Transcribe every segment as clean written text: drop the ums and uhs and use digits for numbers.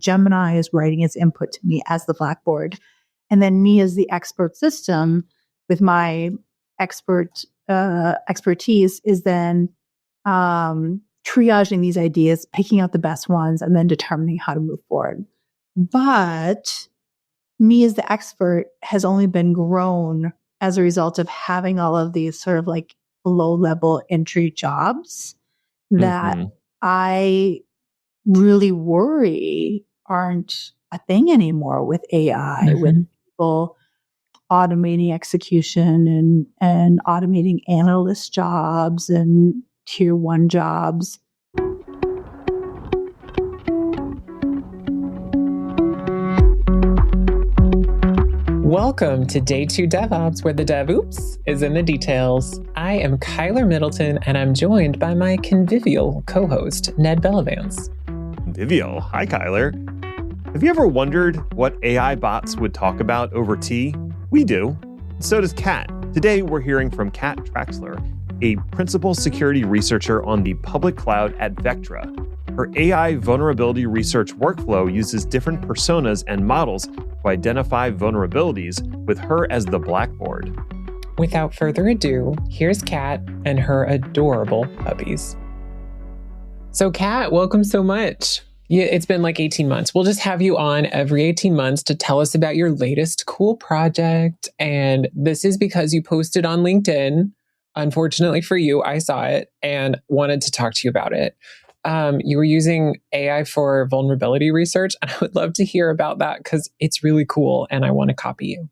Gemini is writing its input to me as the blackboard. And then me as the expert system with my expertise is then triaging these ideas, picking out the best ones, and then determining how to move forward. But me as the expert has only been grown as a result of having all of these sort of like low-level entry jobs that I really worry aren't a thing anymore with AI, with people automating execution and automating analyst jobs and tier 1 jobs. Welcome to Day 2 DevOps, where the DevOps is in the details. I am Kyler Middleton, and I'm joined by my convivial co-host, Ned Bellavance. Convivial? Hi, Kyler. Have you ever wondered what AI bots would talk about over tea? We do. So does Kat. Today, we're hearing from Kat Traxler, a principal security researcher on the public cloud at Vectra. Her AI vulnerability research workflow uses different personas and models to identify vulnerabilities, with her as the blackboard. Without further ado, here's Kat and her adorable puppies. So Kat, welcome so much. Yeah, it's been like 18 months. We'll just have you on every 18 months to tell us about your latest cool project. And this is because you posted on LinkedIn. Unfortunately for you, I saw it and wanted to talk to you about it. You were using AI for vulnerability research, and I would love to hear about that because it's really cool and I want to copy you.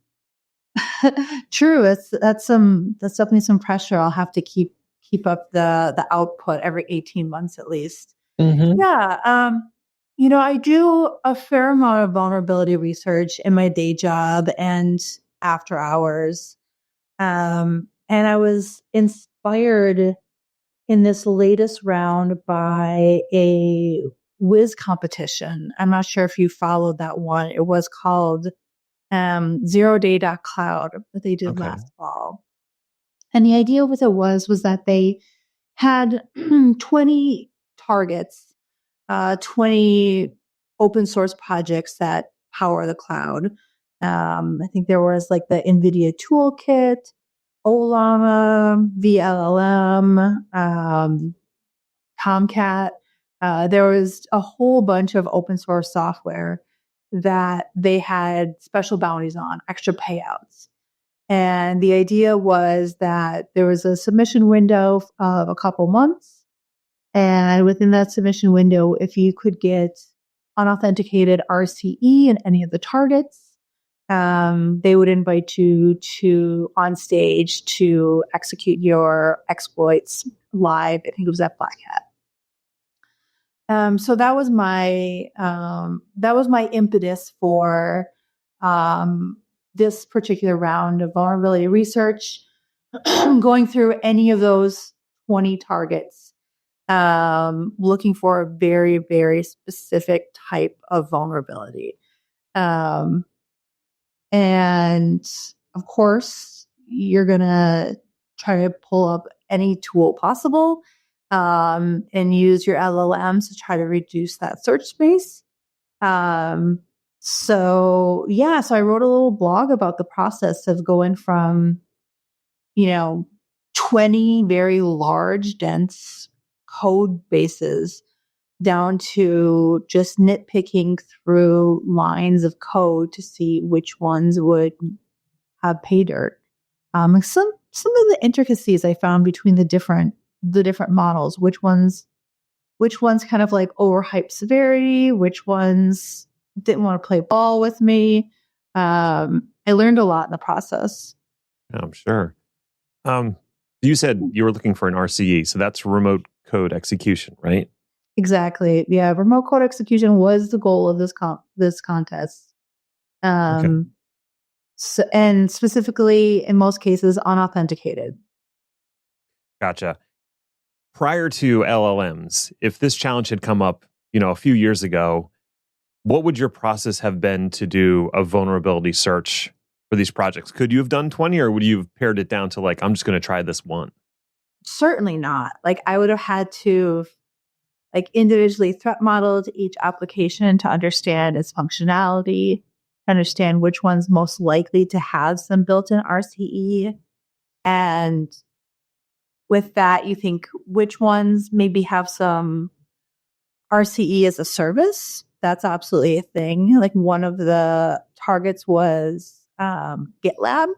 True. That's definitely some pressure. I'll have to keep up the output every 18 months at least. Mm-hmm. Yeah. I do a fair amount of vulnerability research in my day job and after hours. And I was inspired in this latest round by a whiz competition. I'm not sure if you followed that one. It was called zeroday.cloud that they did last fall. And the idea with it was that they had 20 targets, 20 open source projects that power the cloud. I think there was like the NVIDIA Toolkit, Olama, VLLM, Tomcat. There was a whole bunch of open source software that they had special bounties on, extra payouts. And the idea was that there was a submission window of a couple months. And within that submission window, if you could get unauthenticated RCE in any of the targets, they would invite you to on stage to execute your exploits live. I think it was at Black Hat. So that was my impetus for this particular round of vulnerability research, going through any of those 20 targets, looking for a very, very specific type of vulnerability. And of course, you're going to try to pull up any tool possible and use your LLMs to try to reduce that search space. So I wrote a little blog about the process of going from, 20 very large, dense code bases down to just nitpicking through lines of code to see which ones would have pay dirt. Some of the intricacies I found between the different models, which ones kind of like overhyped severity, which ones didn't want to play ball with me. I learned a lot in the process. I'm sure. You said you were looking for an RCE, so that's remote code execution, right? Exactly. Yeah, remote code execution was the goal of this contest. So, and specifically, in most cases, unauthenticated. Gotcha. Prior to LLMs, if this challenge had come up, a few years ago, what would your process have been to do a vulnerability search for these projects? Could you have done 20, or would you have pared it down to I'm just going to try this one? Certainly not. I would have had to like individually threat modeled each application to understand its functionality, understand which one's most likely to have some built-in RCE. And with that, you think which ones maybe have some RCE as a service. That's absolutely a thing. Like one of the targets was GitLab.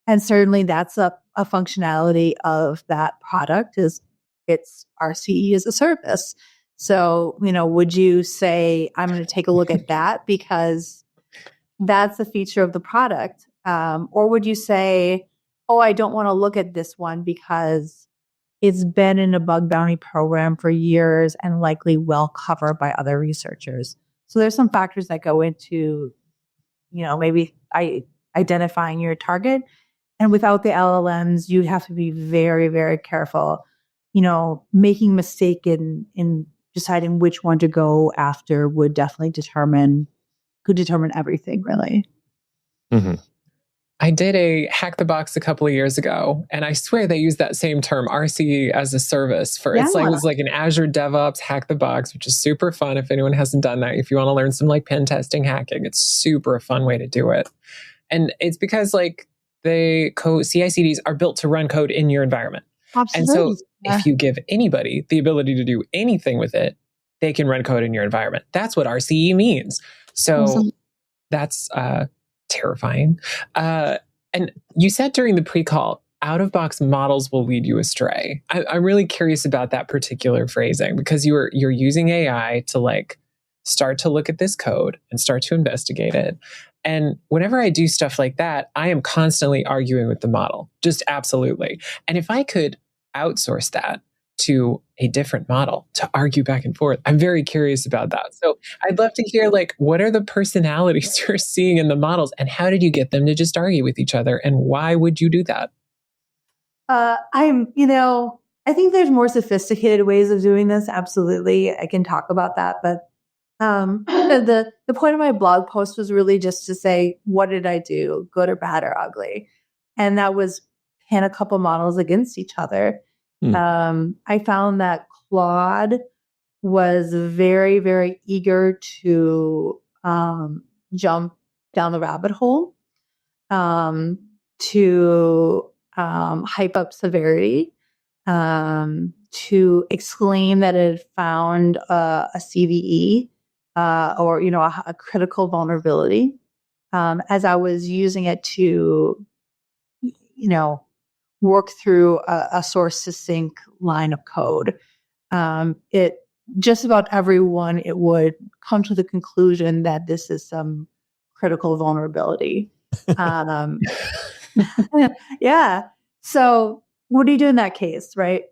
And certainly that's a functionality of that product is it's RCE as a service. So, would you say, I'm going to take a look at that because that's a feature of the product? Or would you say, oh, I don't want to look at this one because it's been in a bug bounty program for years and likely well covered by other researchers. So there's some factors that go into, maybe identifying your target. And without the LLMs, you'd have to be very, very careful, making mistake in deciding which one to go after could determine everything, really. Mm-hmm. I did a Hack the Box a couple of years ago, and I swear they used that same term, RCE as a service for it was like an Azure DevOps Hack the Box, which is super fun. If anyone hasn't done that, if you want to learn some like pen testing hacking, it's super fun way to do it. And it's because like the CI/CDs are built to run code in your environment. Absolutely. And so if you give anybody the ability to do anything with it, they can run code in your environment. That's what RCE means. So that's terrifying. And you said during the pre-call, out-of-box models will lead you astray. I'm really curious about that particular phrasing because you're using AI to like start to look at this code and start to investigate it. And whenever I do stuff like that, I am constantly arguing with the model, just absolutely. And if I could outsource that to a different model to argue back and forth, I'm very curious about that. So I'd love to hear like, what are the personalities you're seeing in the models and how did you get them to just argue with each other? And why would you do that? I think there's more sophisticated ways of doing this. Absolutely. I can talk about that. But the point of my blog post was really just to say, what did I do? Good or bad or ugly? And that was pin a couple models against each other. I found that Claude was very, very eager to jump down the rabbit hole, to hype up severity, to exclaim that it had found a CVE or a critical vulnerability. As I was using it to, work through a source to sync line of code. It just about everyone, it would come to the conclusion that this is some critical vulnerability. Yeah. So what do you do in that case, right?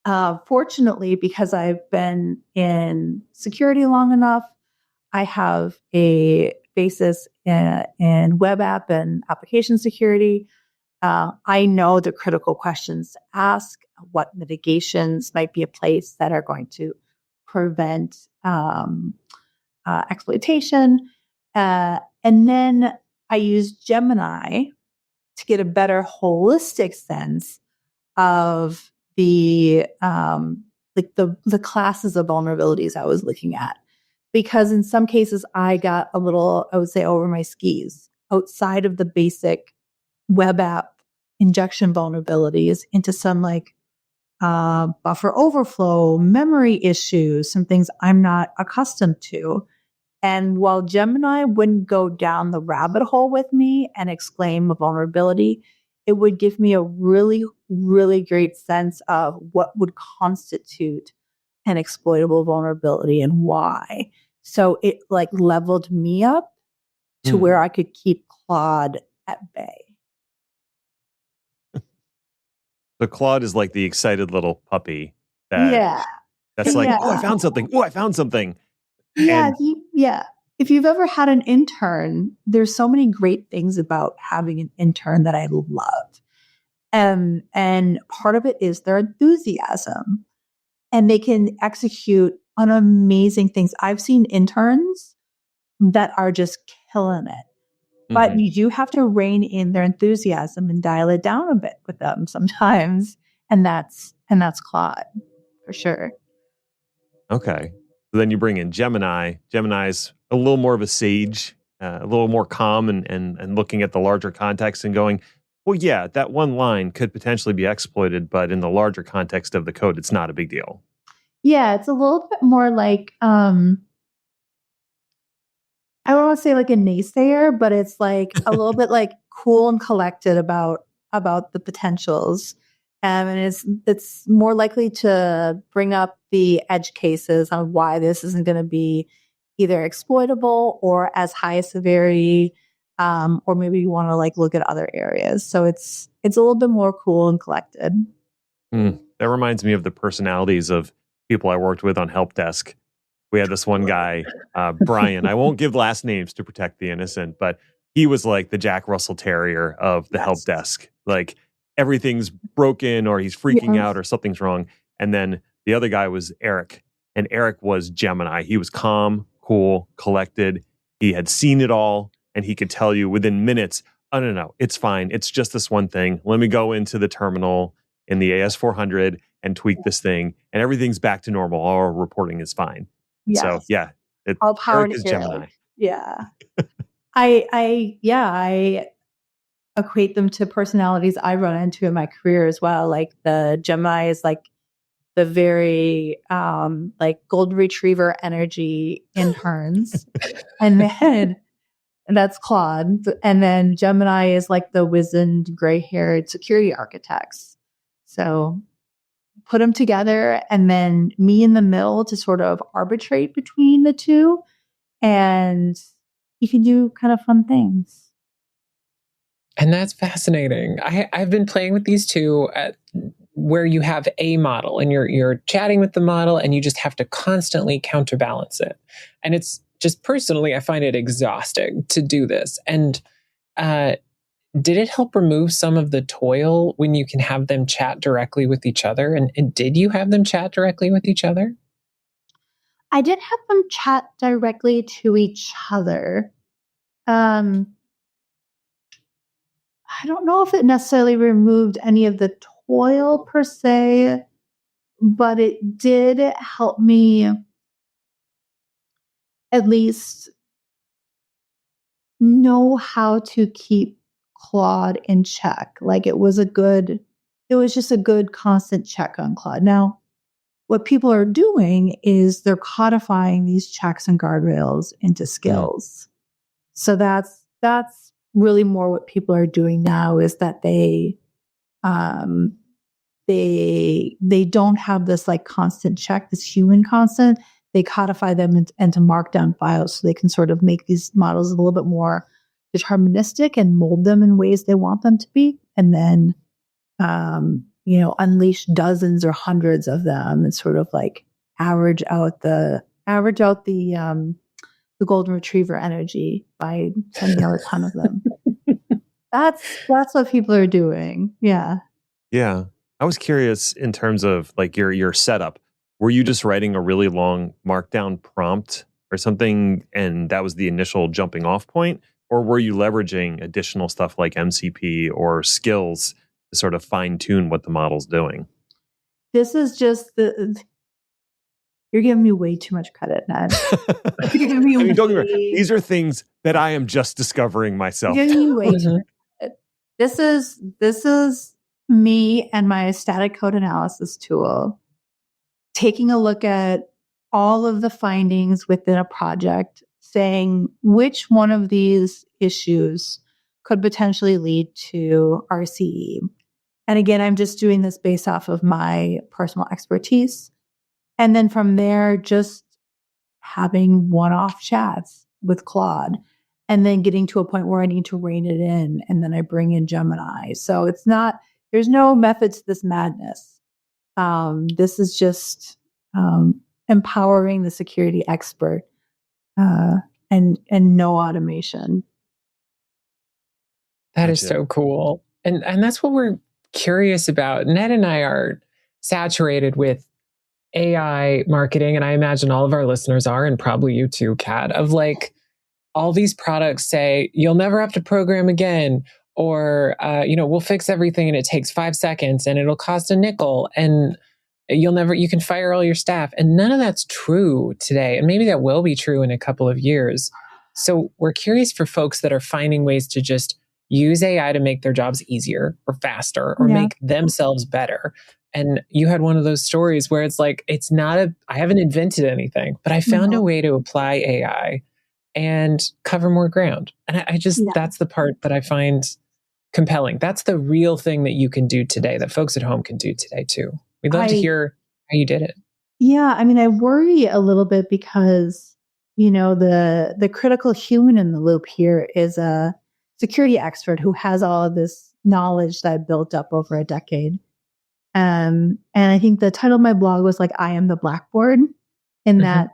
Fortunately, because I've been in security long enough, I have a basis in web app and application security. I know the critical questions to ask, what mitigations might be in place that are going to prevent exploitation. And then I use Gemini to get a better holistic sense of the classes of vulnerabilities I was looking at. Because in some cases, I got a little, I would say, over my skis outside of the basic web app injection vulnerabilities into some like buffer overflow, memory issues, some things I'm not accustomed to. And while Gemini wouldn't go down the rabbit hole with me and exclaim a vulnerability, it would give me a really, really great sense of what would constitute an exploitable vulnerability and why. So it like leveled me up to where I could keep Claude at bay. The Claude is like the excited little puppy that's like, oh, I found something. Oh, I found something. Yeah. If you've ever had an intern, there's so many great things about having an intern that I love. And part of it is their enthusiasm. And they can execute on amazing things. I've seen interns that are just killing it. But you do have to rein in their enthusiasm and dial it down a bit with them sometimes. And that's Claude, for sure. Okay. So then you bring in Gemini. Gemini's a little more of a sage, a little more calm and looking at the larger context and going, well, yeah, that one line could potentially be exploited, but in the larger context of the code, it's not a big deal. Yeah, it's a little bit more like I don't want to say like a naysayer, but it's like a little bit like cool and collected about the potentials. And it's more likely to bring up the edge cases on why this isn't going to be either exploitable or as high a severity, or maybe you want to like look at other areas. So it's a little bit more cool and collected. That reminds me of the personalities of people I worked with on help desk. We had this one guy, Brian. I won't give last names to protect the innocent, but he was like the Jack Russell Terrier of the help desk. Like everything's broken or he's freaking out or something's wrong. And then the other guy was Eric, and Eric was Gemini. He was calm, cool, collected. He had seen it all, and he could tell you within minutes, oh, no, it's fine. It's just this one thing. Let me go into the terminal in the AS400 and tweak this thing, and everything's back to normal. All our reporting is fine. Yes. So yeah, all power Eric is Gemini. Yeah. I equate them to personalities I run into in my career as well. Like the Gemini is like the very like golden retriever energy interns. and that's Claude. And then Gemini is like the wizened gray-haired security architects. So put them together and then me in the middle to sort of arbitrate between the two. And you can do kind of fun things. And that's fascinating. I've been playing with these two where you have a model and you're chatting with the model and you just have to constantly counterbalance it. And it's just personally, I find it exhausting to do this. And did it help remove some of the toil when you can have them chat directly with each other? And did you have them chat directly with each other? I did have them chat directly to each other. I don't know if it necessarily removed any of the toil per se, but it did help me at least know how to keep Claude in check. Like it was just a good constant check on Claude. Now, what people are doing is they're codifying these checks and guardrails into skills. So that's really more what people are doing now is that they don't have this like constant check, this human constant. They codify them into markdown files so they can sort of make these models a little bit more deterministic and mold them in ways they want them to be. And then, unleash dozens or hundreds of them and sort of like average out the golden retriever energy by sending out a ton of them. That's what people are doing. Yeah. Yeah. I was curious in terms of like your setup. Were you just writing a really long markdown prompt or something, and that was the initial jumping off point? Or were you leveraging additional stuff like MCP or skills to sort of fine tune what the model's doing? This is just you're giving me way too much credit, Ned. Don't get me wrong. These are things that I am just discovering myself. You're giving me way too much credit. This is me and my static code analysis tool taking a look at all of the findings within a project, saying which one of these issues could potentially lead to RCE. And again, I'm just doing this based off of my personal expertise. And then from there, just having one-off chats with Claude and then getting to a point where I need to rein it in. And then I bring in Gemini. So there's no method to this madness. This is just empowering the security expert and no automation. That is so cool. And that's what we're curious about. Ned and I are saturated with AI marketing, and I imagine all of our listeners are, and probably you too, Kat, of like all these products say, you'll never have to program again, or, we'll fix everything and it takes 5 seconds and it'll cost a nickel. And you can fire all your staff. And none of that's true today. And maybe that will be true in a couple of years. So we're curious for folks that are finding ways to just use AI to make their jobs easier or faster or make themselves better. And you had one of those stories where it's like, I haven't invented anything, but I found a way to apply AI and cover more ground. And that's the part that I find compelling. That's the real thing that you can do today, that folks at home can do today too. We'd love to hear how you did it. Yeah. I mean, I worry a little bit because, the critical human in the loop here is a security expert who has all of this knowledge that I built up over a decade. And I think the title of my blog was like, I am the blackboard, in that,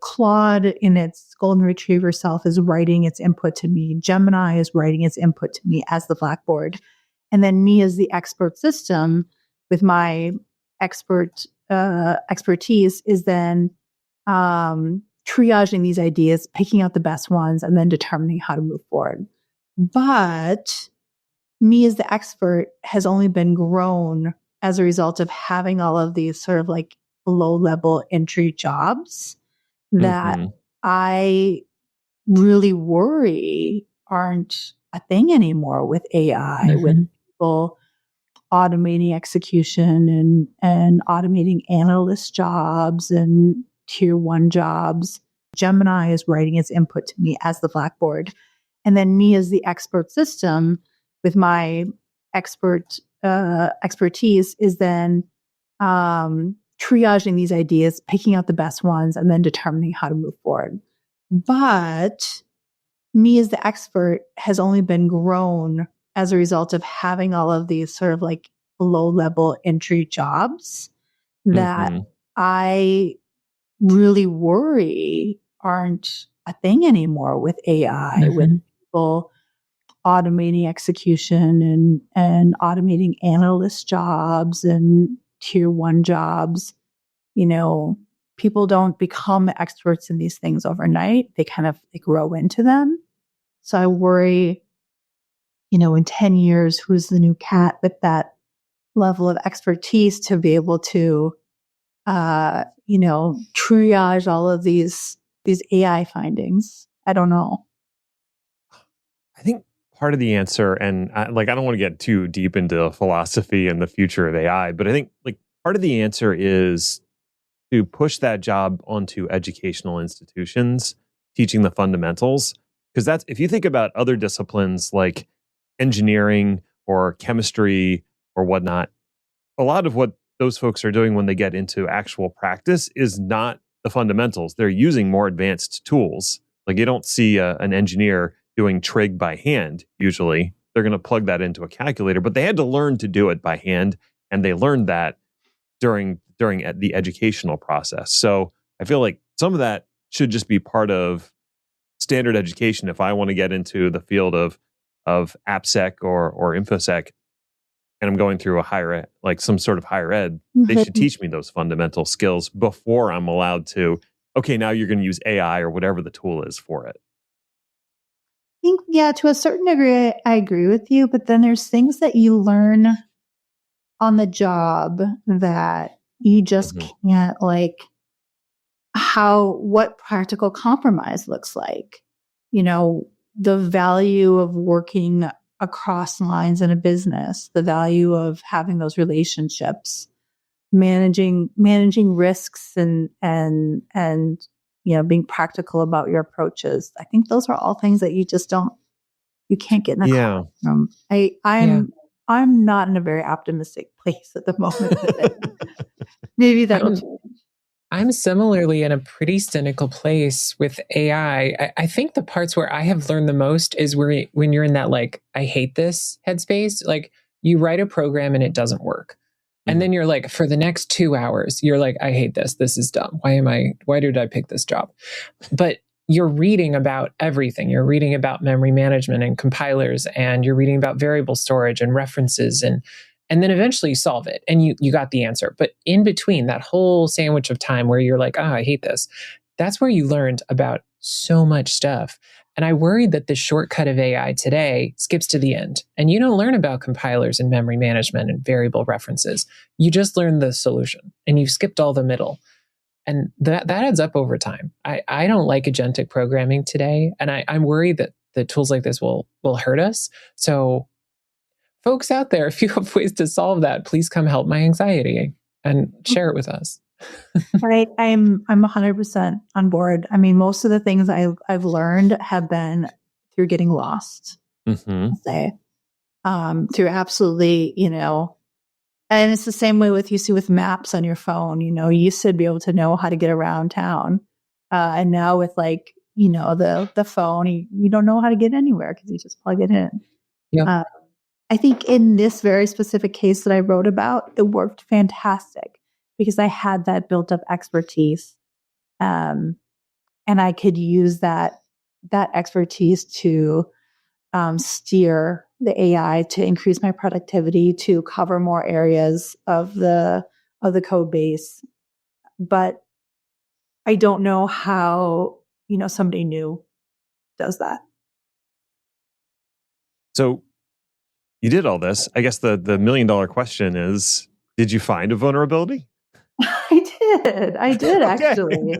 Claude in its golden retriever self is writing its input to me. Gemini is writing its input to me as the blackboard. And then me as the expert system with my expertise is then triaging these ideas, picking out the best ones, and then determining how to move forward. But me as the expert has only been grown as a result of having all of these sort of like low-level entry jobs that I really worry aren't a thing anymore with AI, with people automating execution and automating analyst jobs and tier 1 jobs. Gemini is writing its input to me as the blackboard. And then me as the expert system with my expertise is then triaging these ideas, picking out the best ones, and then determining how to move forward. But me as the expert has only been grown as a result of having all of these sort of like low-level entry jobs that I really worry aren't a thing anymore with AI, with people automating execution and automating analyst jobs and tier 1 jobs. People don't become experts in these things overnight. They grow into them. So I worry, in 10 years, who's the new cat with that level of expertise to be able to, triage all of these AI findings. I don't know. I think part of the answer, and I don't want to get too deep into philosophy and the future of AI, but I think part of the answer is to push that job onto educational institutions, teaching the fundamentals. Because that's, if you think about other disciplines like engineering or chemistry or whatnot, a lot of what those folks are doing when they get into actual practice is not the fundamentals. They're using more advanced tools. Like you don't see an engineer doing trig by hand, usually. They're going to plug that into a calculator, but they had to learn to do it by hand, and they learned that during the educational process. So I feel like some of that should just be part of standard education. If I want to get into the field of AppSec or InfoSec, and I'm going through some sort of higher ed, they should teach me those fundamental skills before I'm allowed to, okay, now you're going to use AI or whatever the tool is for it. I think, to a certain degree, I agree with you, but then there's things that you learn on the job that you just can't, what practical compromise looks like. The value of working across lines in a business, the value of having those relationships, managing risks and being practical about your approaches. I think those are all things that you can't get in a classroom. I'm not in a very optimistic place at the moment. Maybe that'll change. I'm similarly in a pretty cynical place with AI. I think the parts where I have learned the most is when you're in that, I hate this headspace. You write a program and it doesn't work. And then you're for the next 2 hours, you're I hate this. This is dumb. Why did I pick this job? But you're reading about everything. You're reading about memory management and compilers, and you're reading about variable storage and references, and then eventually you solve it and you got the answer. But in between that whole sandwich of time where you're I hate this, that's where you learned about so much stuff. And I worried that the shortcut of AI today skips to the end. And you don't learn about compilers and memory management and variable references. You just learn the solution and you've skipped all the middle. And that adds up over time. I don't like agentic programming today. And I'm worried that the tools like this will hurt us. So folks out there, if you have ways to solve that, please come help my anxiety and share it with us. Right. I'm 100% on board. I mean, most of the things I've learned have been through getting lost. Mm-hmm. Through absolutely, and it's the same way you see with maps on your phone. You used to be able to know how to get around town, and now with the phone, you don't know how to get anywhere because you just plug it in. Yeah. I think in this very specific case that I wrote about, it worked fantastic because I had that built up expertise, and I could use that expertise to steer the AI to increase my productivity, to cover more areas of the code base. But I don't know how somebody new does that. So you did all this. I guess the $1 million question is, did you find a vulnerability? I did Okay. actually.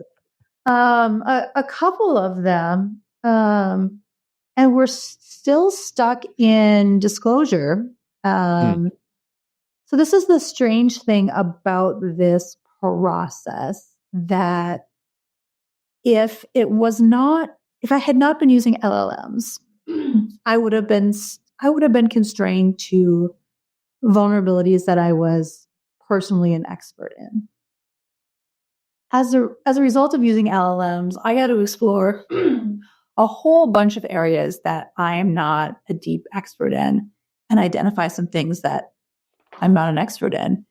A couple of them. And we're still stuck in disclosure. So this is the strange thing about this process, that if I had not been using LLMs, I would have been constrained to vulnerabilities that I was personally an expert in. As a result of using LLMs, I got to explore a whole bunch of areas that I am not a deep expert in and identify some things that I'm not an expert in.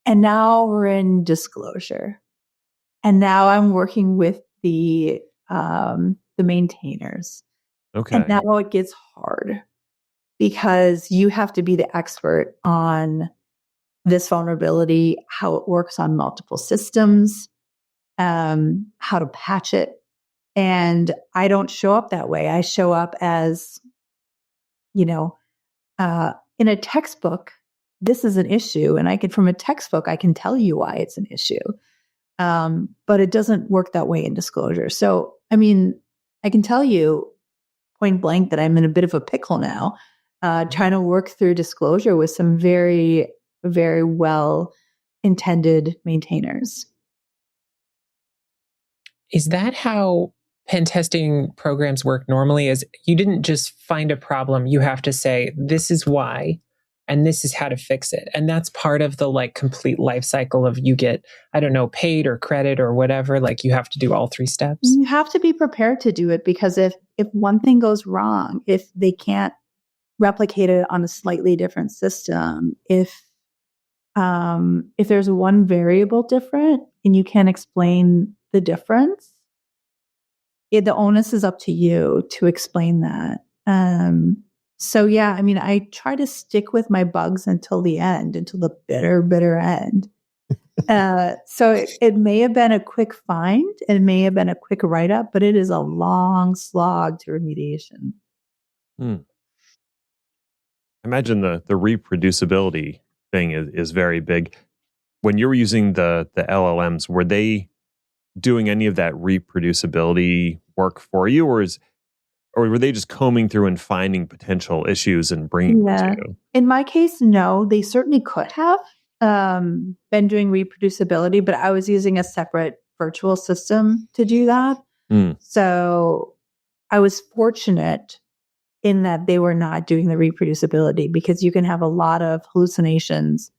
And now we're in disclosure. And now I'm working with the maintainers. Okay. And now it gets hard because you have to be the expert on this vulnerability, how it works on multiple systems, how to patch it. And I don't show up that way. I show up as, in a textbook, this is an issue. And from a textbook, I can tell you why it's an issue. But it doesn't work that way in disclosure. So, I mean, I can tell you point blank that I'm in a bit of a pickle now, trying to work through disclosure with some very, very well intended maintainers. Is that how pen testing programs work normally? Is you didn't just find a problem, you have to say, this is why, and this is how to fix it. And that's part of the complete life cycle of you get, I don't know, paid or credit or whatever. You have to do all 3 steps. You have to be prepared to do it, because if one thing goes wrong, if they can't replicate it on a slightly different system, if there's one variable different and you can't explain the difference, the onus is up to you to explain that. So yeah, I mean, I try to stick with my bugs until the end, until the bitter, bitter end. So it may have been a quick find, it may have been a quick write-up, but it is a long slog to remediation. I imagine the reproducibility thing is very big. When you were using the LLMs, were they doing any of that reproducibility work for you, or were they just combing through and finding potential issues and bringing them to you? In my case, no. They certainly could have been doing reproducibility, but I was using a separate virtual system to do that. So I was fortunate in that they were not doing the reproducibility, because you can have a lot of hallucinations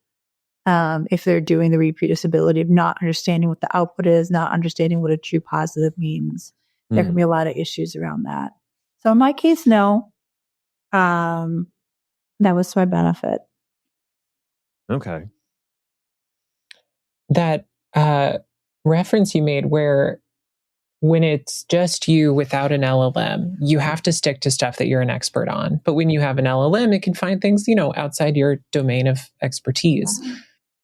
if they're doing the reproducibility of not understanding what the output is, not understanding what a true positive means. There can be a lot of issues around that. So in my case, no. That was to my benefit. Okay. That reference you made where when it's just you without an LLM, you have to stick to stuff that you're an expert on. But when you have an LLM, it can find things, outside your domain of expertise.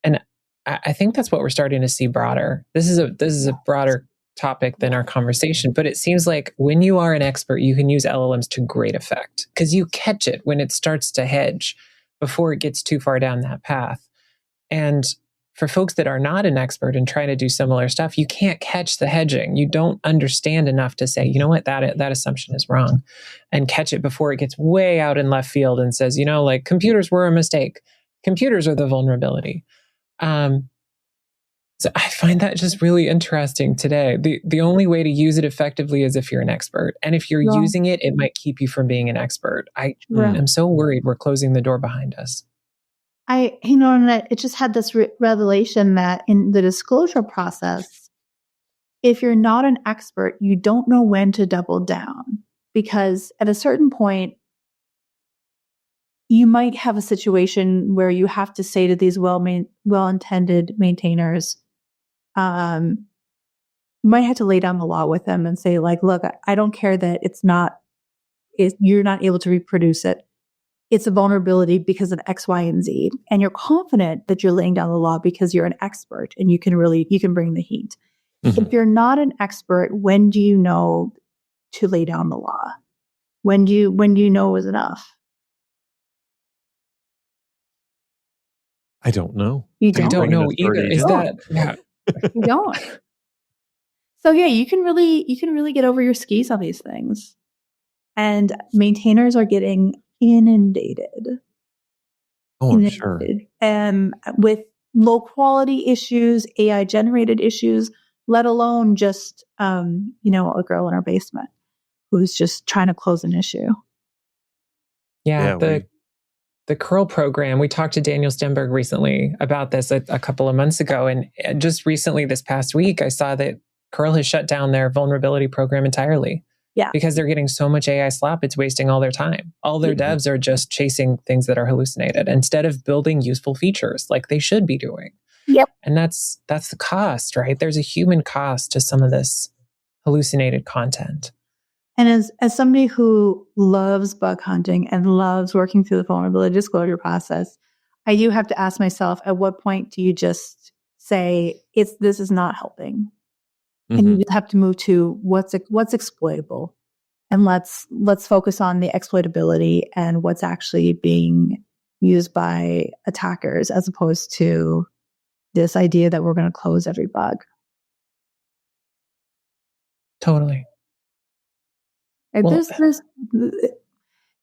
And I think that's what we're starting to see broader. This is a broader topic than our conversation, but it seems like when you are an expert, you can use LLMs to great effect because you catch it when it starts to hedge before it gets too far down that path. And for folks that are not an expert and trying to do similar stuff, you can't catch the hedging. You don't understand enough to say, you know what, that assumption is wrong, and catch it before it gets way out in left field and says, like computers were a mistake. Computers are the vulnerability. So I find that just really interesting today. The only way to use it effectively is if you're an expert. And if you're using it, it might keep you from being an expert. I'm so worried we're closing the door behind us. And it just had this revelation that in the disclosure process, if you're not an expert, you don't know when to double down, because at a certain point, you might have a situation where you have to say to these well-intended maintainers, you might have to lay down the law with them and say, like, look, I don't care that you're not able to reproduce it. It's a vulnerability because of X, Y, and Z. And you're confident that you're laying down the law because you're an expert and you can bring the heat. Mm-hmm. If you're not an expert, when do you know to lay down the law? When do you know is enough? I don't know. You don't? I don't know either. Is that you don't? So yeah, you can really get over your skis on these things, and maintainers are getting inundated. I'm sure. With low quality issues, AI generated issues, let alone just a girl in her basement who's just trying to close an issue. Yeah, the curl program, we talked to Daniel Stenberg recently about this a couple of months ago. And just recently, this past week, I saw that curl has shut down their vulnerability program entirely. Yeah. Because they're getting so much AI slop, it's wasting all their time. All their devs are just chasing things that are hallucinated instead of building useful features like they should be doing. Yep. And that's the cost, right? There's a human cost to some of this hallucinated content. And as somebody who loves bug hunting and loves working through the vulnerability disclosure process, I do have to ask myself, at what point do you just say, this is not helping? Mm-hmm. And you just have to move to what's exploitable, and let's focus on the exploitability and what's actually being used by attackers, as opposed to this idea that we're going to close every bug. Totally. And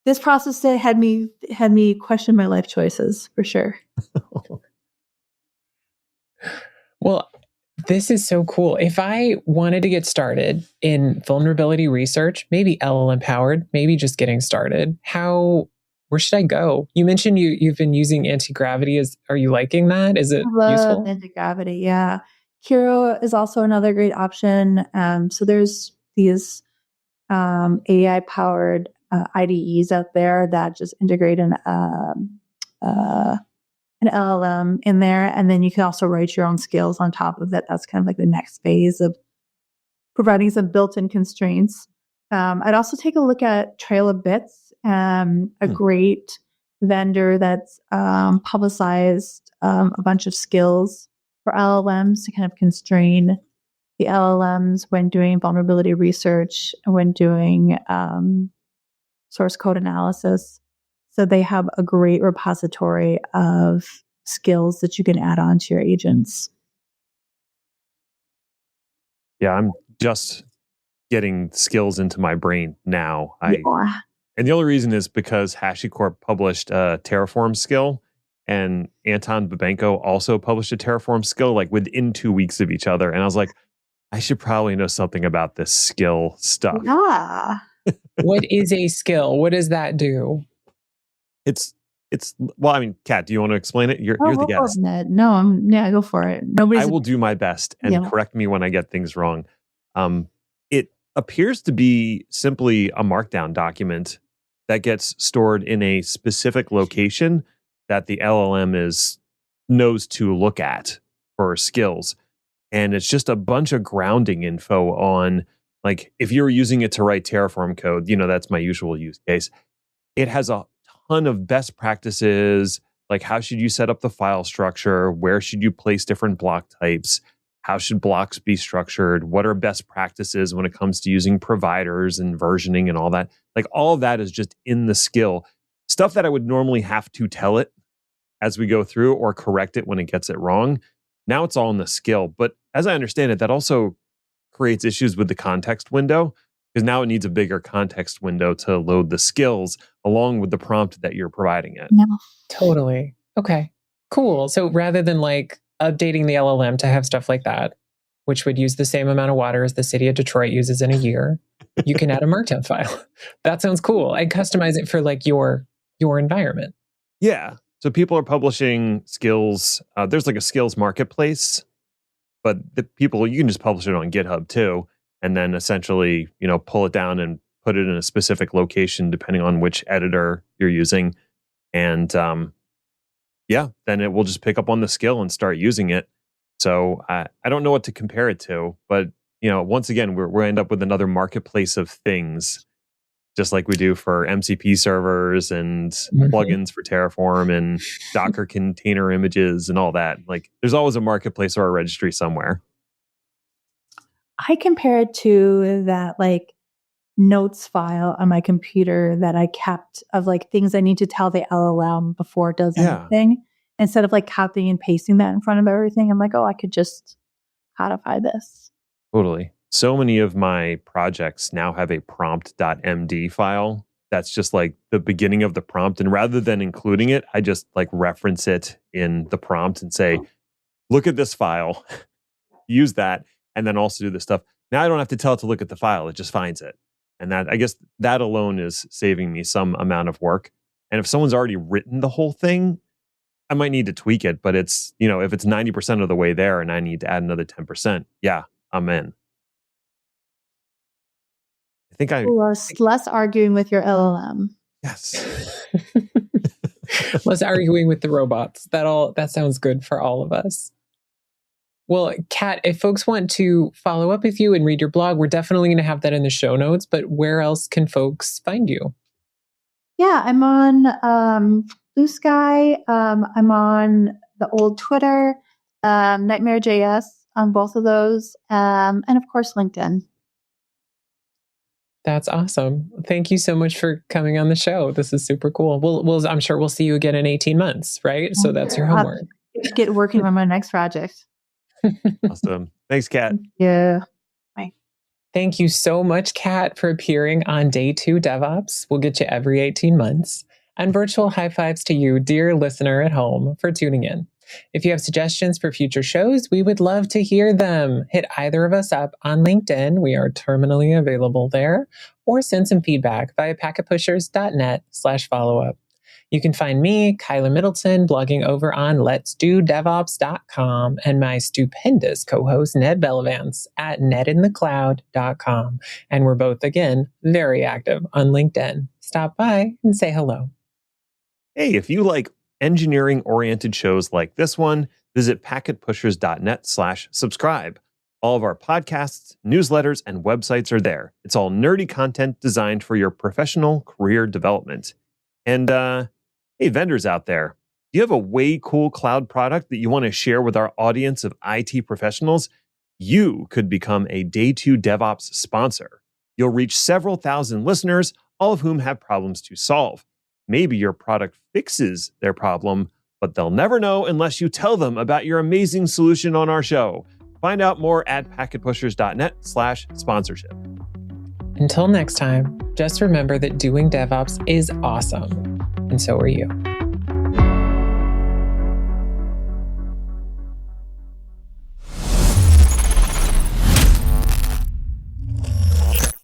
this process had me question my life choices for sure. Well, this is so cool. If I wanted to get started in vulnerability research, maybe LLM powered, maybe just getting started, where should I go? You mentioned you've been using anti-gravity. Are you liking that? Is it useful? Anti-gravity, yeah. Kiro is also another great option. So there's these AI-powered IDEs out there that just integrate an LLM in there, and then you can also write your own skills on top of that. That's kind of like the next phase of providing some built-in constraints. I'd also take a look at Trail of Bits, a great vendor that's publicized a bunch of skills for LLMs to kind of constrain the LLMs when doing vulnerability research and when doing source code analysis. So they have a great repository of skills that you can add on to your agents. Yeah, I'm just getting skills into my brain now. And the only reason is because HashiCorp published a Terraform skill, and Anton Babenko also published a Terraform skill like within 2 weeks of each other. And I was like, I should probably know something about this skill stuff. Yeah. What is a skill? What does that do? Well, I mean, Kat, do you want to explain it? You're the guest. No, go for it. I will do my best and correct me when I get things wrong. It appears to be simply a markdown document that gets stored in a specific location that the LLM knows to look at for skills. And it's just a bunch of grounding info on, like, if you're using it to write Terraform code, that's my usual use case. It has a ton of best practices, like how should you set up the file structure, where should you place different block types, how should blocks be structured? What are best practices when it comes to using providers and versioning and all that? Like all of that is just in the skill. Stuff that I would normally have to tell it as we go through or correct it when it gets it wrong. Now it's all in the skill. But as I understand it, that also creates issues with the context window because now it needs a bigger context window to load the skills along with the prompt that you're providing it. No. Totally. Okay, cool. So rather than like updating the LLM to have stuff like that, which would use the same amount of water as the city of Detroit uses in a year, you can add a Markdown file. That sounds cool. I'd customize it for like your environment. Yeah. So people are publishing skills. There's like a skills marketplace, but the people, you can just publish it on GitHub too. And then essentially, pull it down and put it in a specific location, depending on which editor you're using. And then it will just pick up on the skill and start using it. So I don't know what to compare it to, but once again, we're end up with another marketplace of things, just like we do for MCP servers and plugins for Terraform and Docker container images and all that. Like there's always a marketplace or a registry somewhere. I compare it to that like notes file on my computer that I kept of like things I need to tell the LLM before it does anything. Instead of like copying and pasting that in front of everything, I'm like, oh, I could just codify this. Totally. So many of my projects now have a prompt.md file. That's just like the beginning of the prompt. And rather than including it, I just like reference it in the prompt and say, look at this file, use that, and then also do this stuff. Now I don't have to tell it to look at the file. It just finds it. And that, I guess that alone is saving me some amount of work. And if someone's already written the whole thing, I might need to tweak it, but it's, if it's 90% of the way there and I need to add another 10%, yeah, I'm in. I think less arguing with your LLM. Yes. Less arguing with the robots. That sounds good for all of us. Well, Kat, if folks want to follow up with you and read your blog, we're definitely going to have that in the show notes, but where else can folks find you? Yeah, I'm on Blue Sky. I'm on the old Twitter, Nightmare.js on both of those, and of course LinkedIn. That's awesome. Thank you so much for coming on the show. This is super cool. I'm sure we'll see you again in 18 months, right? So that's your homework. Get working on my next project. Awesome. Thanks, Kat. Yeah. Thank you so much, Kat, for appearing on Day 2 DevOps. We'll get you every 18 months. And virtual high fives to you, dear listener at home, for tuning in. If you have suggestions for future shows, we would love to hear them. Hit either of us up on LinkedIn. We are terminally available there. Or send some feedback via packetpushers.net/follow-up. You can find me, Kyler Middleton, blogging over on letsdodevops.com and my stupendous co-host, Ned Bellavance, at nedinthecloud.com. And we're both, again, very active on LinkedIn. Stop by and say hello. Hey, if you like engineering-oriented shows like this one, visit packetpushers.net/subscribe. All of our podcasts, newsletters, and websites are there. It's all nerdy content designed for your professional career development. And hey, vendors out there, do you have a way cool cloud product that you want to share with our audience of IT professionals? You could become a Day 2 DevOps sponsor. You'll reach several thousand listeners, all of whom have problems to solve. Maybe your product fixes their problem, but they'll never know unless you tell them about your amazing solution on our show. Find out more at packetpushers.net/sponsorship. Until next time, just remember that doing DevOps is awesome, and so are you.